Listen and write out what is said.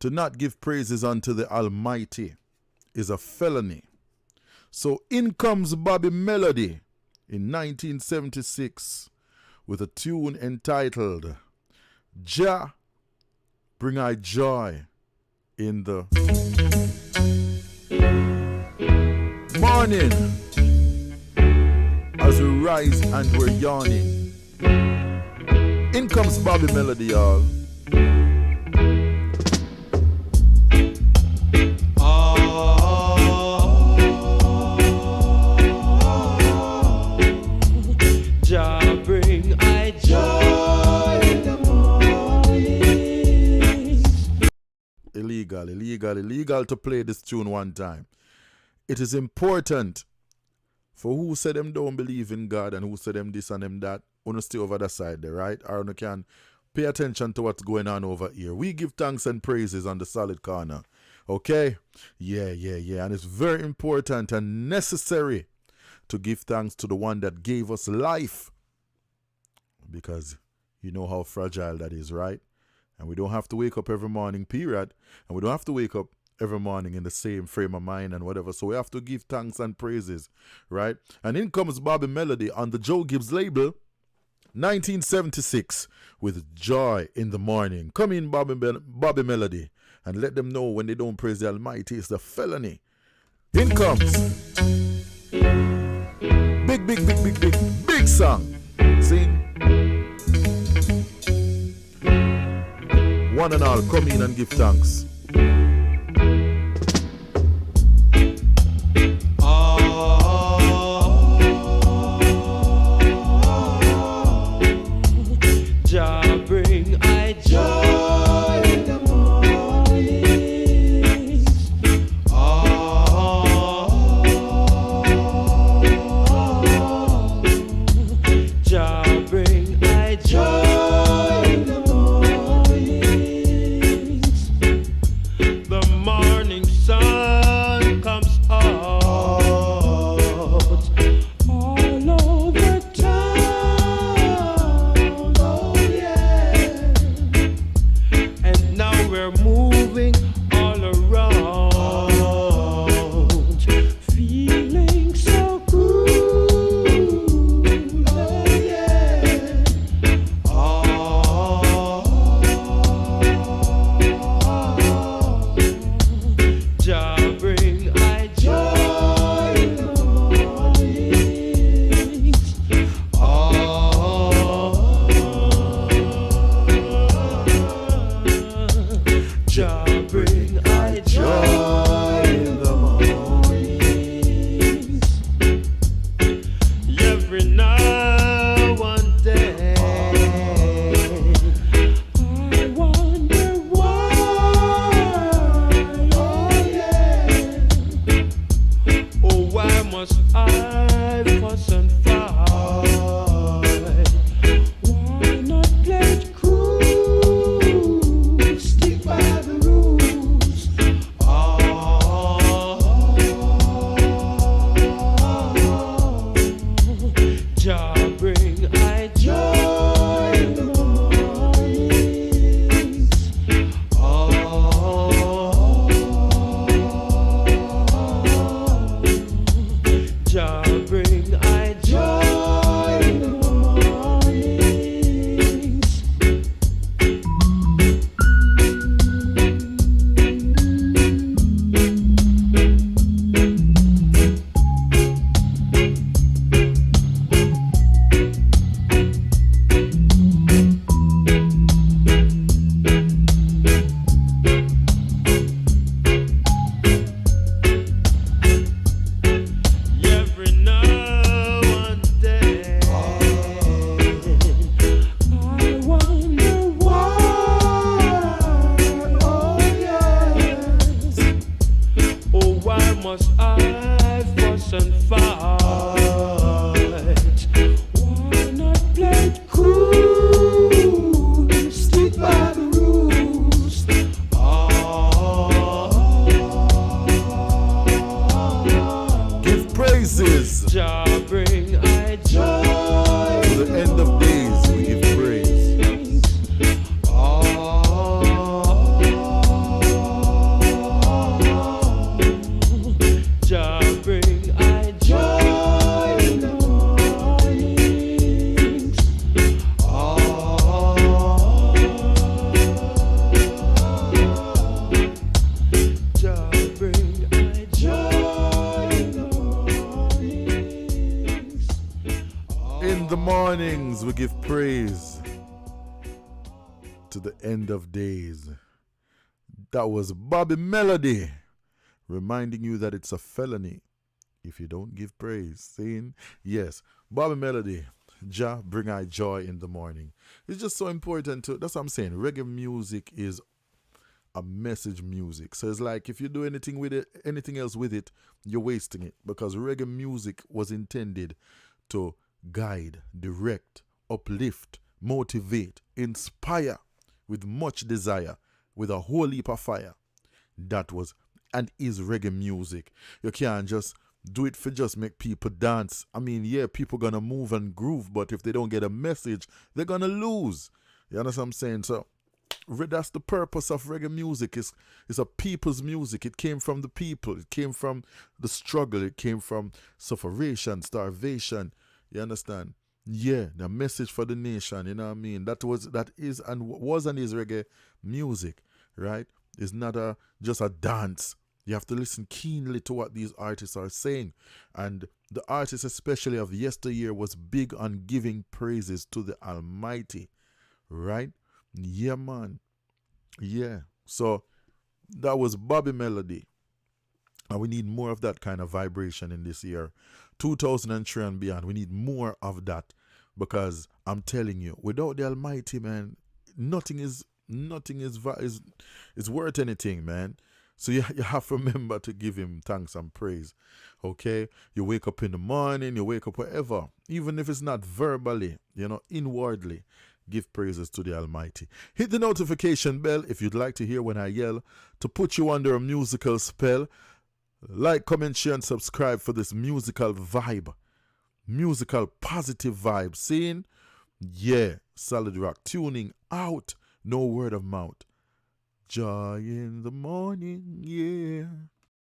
To not give praises unto the Almighty is a felony. So in comes Bobby Melody in 1976 with a tune entitled Jah Bring I Joy in the Morning as we rise and we're yawning. In comes Bobby Melody, y'all. Jah bring I joy in the morning. Illegal to play this tune one time. It is important for who said them don't believe in God and who said them this and them that. Wanna stay over the side there, right? Or you can pay attention to what's going on over here. We give thanks and praises on the solid corner. Okay? Yeah. And it's very important and necessary to give thanks to the one that gave us life. Because you know how fragile that is, right? And we don't have to wake up every morning, period. And we don't have to wake up every morning in the same frame of mind and whatever. So we have to give thanks and praises, right? And in comes Bobby Melody on the Joe Gibbs label, 1976, with Joy in the Morning. Come in, Bobby Melody, and let them know when they don't praise the Almighty, it's a felony. In comes big song. Sing. One and all, come in and give thanks. Jah bring I joy in the morning. Jah bring I joy in the morning. The morning sun comes out all over town. Oh yeah. And now we're moving all around, feeling so good. Oh yeah. Jah bring I joy in the morning. Jah bring I joy in the morning. Every now and then I wonder why. Oh yeah. Oh, why must I fuss and fight? Why not play it cool? Stick by the rules. mornings we give praise to the end of days. That was Bobby Melody reminding you that it's a felony if you don't give praise. Saying, yes, Bobby Melody, Jah, bring I joy in the morning. It's just so important to, that's what I'm saying. Reggae music is a message music. So it's like if you do anything with it, anything else with it, you're wasting it. Because reggae music was intended to guide, direct, uplift, motivate, inspire with much desire, with a whole heap of fire. That was and is reggae music. You can't just do it for just make people dance. I mean, yeah, people gonna move and groove, but if they don't get a message, they're gonna lose. You understand what I'm saying? So that's the purpose of reggae music. It's a people's music. It came from the people. It came from the struggle. It came from sufferation, starvation. You understand? Yeah, the message for the nation. You know what I mean? That is reggae music, right? It's not just a dance. You have to listen keenly to what these artists are saying. And the artists, especially of yesteryear, was big on giving praises to the Almighty, right? Yeah, man. Yeah. So that was Bobby Melody. And we need more of that kind of vibration in this year. 2003 and beyond. We need more of that. Because I'm telling you, without the Almighty, man, nothing is worth anything, man. So you have to remember to give him thanks and praise. Okay? You wake up in the morning, you wake up wherever. Even if it's not verbally, inwardly. Give praises to the Almighty. Hit the notification bell if you'd like to hear when I yell, to put you under a musical spell. Like, comment, share, and subscribe for this musical vibe. Musical positive vibe. Seeing? Yeah. Solid Rock. Tuning out. No word of mouth. Joy in the morning. Yeah.